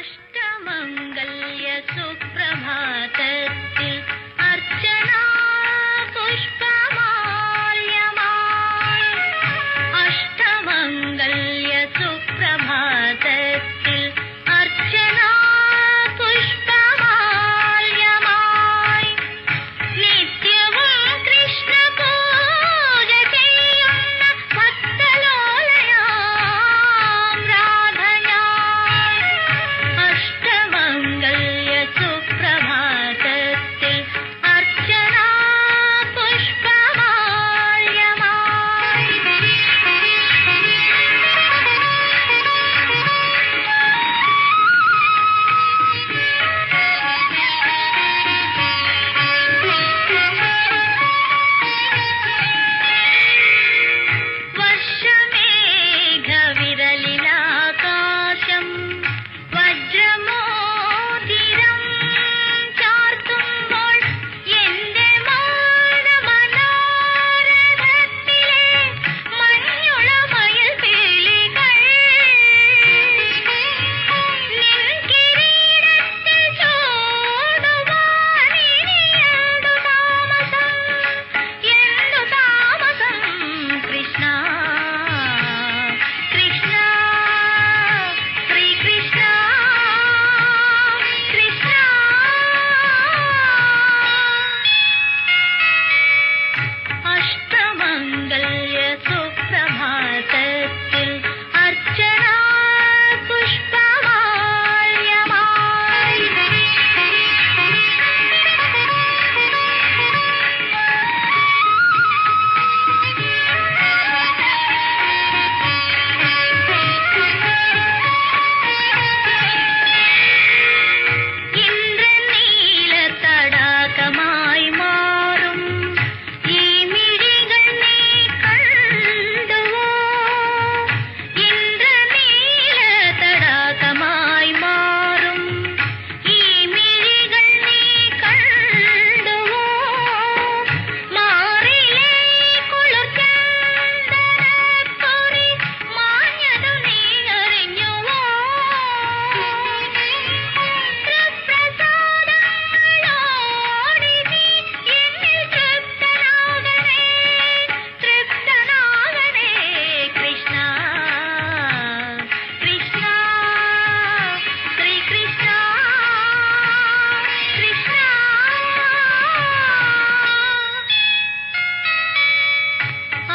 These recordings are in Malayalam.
അഷ്ടമംഗല്യ സുപ്രഭാതത്തിൽ അർച്ചനാ പുഷ്പമാല്യമായി. അഷ്ടമംഗല്യ സുപ്രഭാതത്തിൽ അർച്ചനാ പുഷ്പമാല്യമായി. നിത്യവും കൃഷ്ണ പൂജ ചെയ്യുന്ന ഭക്തലോലയാം രാധയായി. അഷ്ടമംഗല്യ സുപ്രഭാതത്തിൽ അർച്ചനാ പുഷ്പമാല്യമായി. വർഷമേഘവിരലിലാകാശം വജ്രമോതിരം ചാർത്തുമ്പോൾ എന്റെ മൗനമനോരഥത്തിലെ മഞ്ഞുളമയിൽ പീലികൾ നിൻ കിരീടത്തിൽ ചൂടുവാനിനിയെന്തു താമസം, എന്തു താമസം കൃഷ്ണ കൃഷ്ണ ശ്രീകൃഷ്ണ കൃഷ്ണ. അഷ്ടമംഗല്യ സുപ്രഭാതത്തിൽ അർച്ചനാ പുഷ്പമാല്യമായി. ഇന്ദ്രനീല തടാകമായി മാറും ഈ മിഴികൾ നീ കണ്ടുവോ? ഇന്ദ്രനീല തടാകമായി മാറും ഈ മിഴികൾ നീ കണ്ടുവോ? മാറിലേ കുളിർചന്ദനക്കുറി മാഞ്ഞതു നീ അറിഞ്ഞുവോ? തൃപ്രസാദങ്ങളോടി നീ എന്നിൽ തൃപ്തനാകണേ, തൃപ്തനാകണേ കൃഷ്ണ കൃഷ്ണ ശ്രീകൃഷ്ണ കൃഷ്ണ.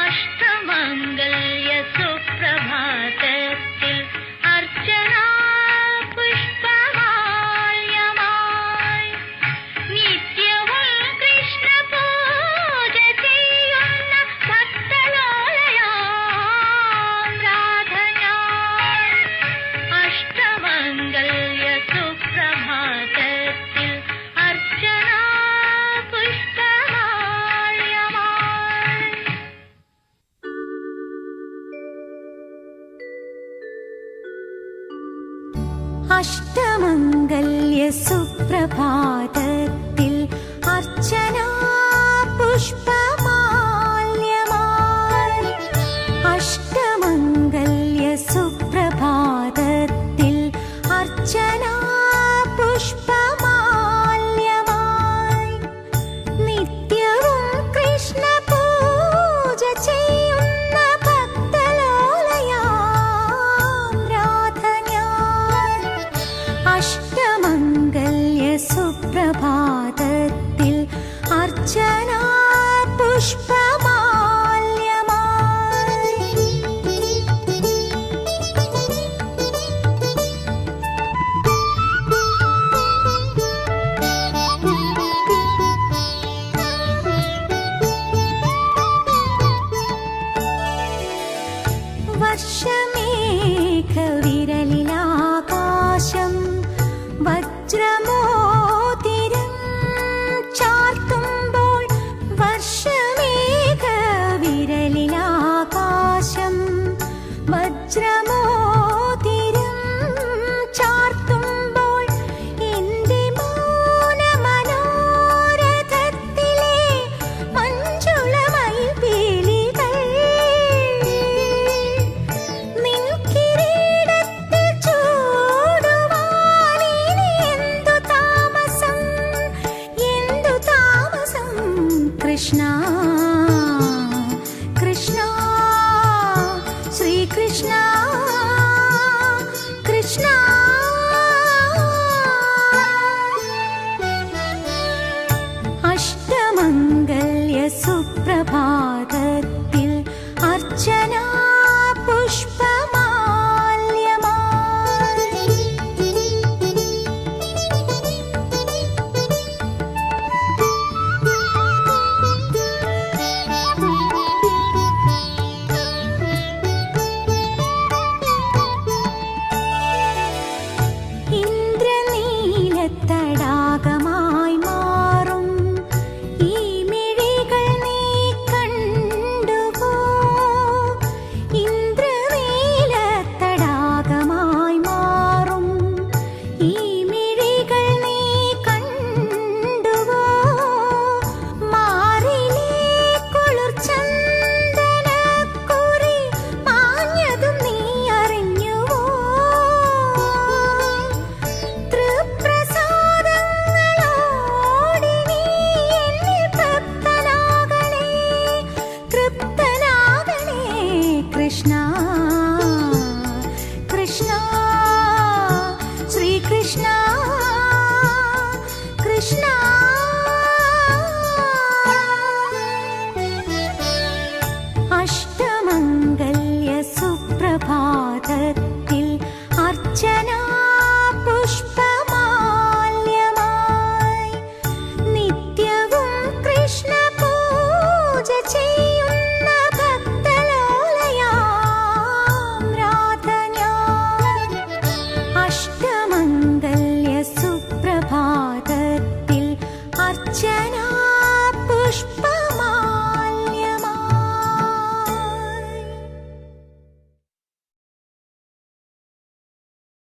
അഷ്ടമംഗല്യ സുപ്രഭാതത്തിൽ അർച്ചനാ പുഷ്പമാല്യമായി. നിത്യവും കൃഷ്ണ പൂജ ചെയ്യുന്ന ഭക്തലോലയാം രാധയായി. അഷ്ടമംഗല്യ സുപ്രഭാതത്തിൽ അർച്ചനാ പുഷ്പമാല്യമായി. അഷ്ടമംഗല്യ സുപ്രഭാതത്തിൽ അർച്ചനാ പുഷ്പമാല്യമായി. അഷ്ടമംഗല്യ സുപ്രഭാതത്തിൽ അർച്ചനാ പുഷ്പമാല്യമായി. നിത്യവും കൃഷ്ണ പൂജ ചെയ്യുന്ന ഭക്തലോലയാം രാധയായി. അഷ്ടമംഗല്യ സുപ്രഭാതത്തിൽ അർച്ചനാ പുഷ്പമാല്യമായി. കൃഷ്ണ കൃഷ്ണ അഷ്ടമംഗല്യ സുപ്രഭാതത്തിൽ അർച്ചന പുഷ്പമാല്യമായി നിത്യവും കൃഷ്ണ പൂജ ചെയ്യുന്ന ഭക്തലോലയാം രാധ ഞാൻ. അഷ്ടമംഗല്യ സുപ്രഭാതത്തിൽ അർച്ചന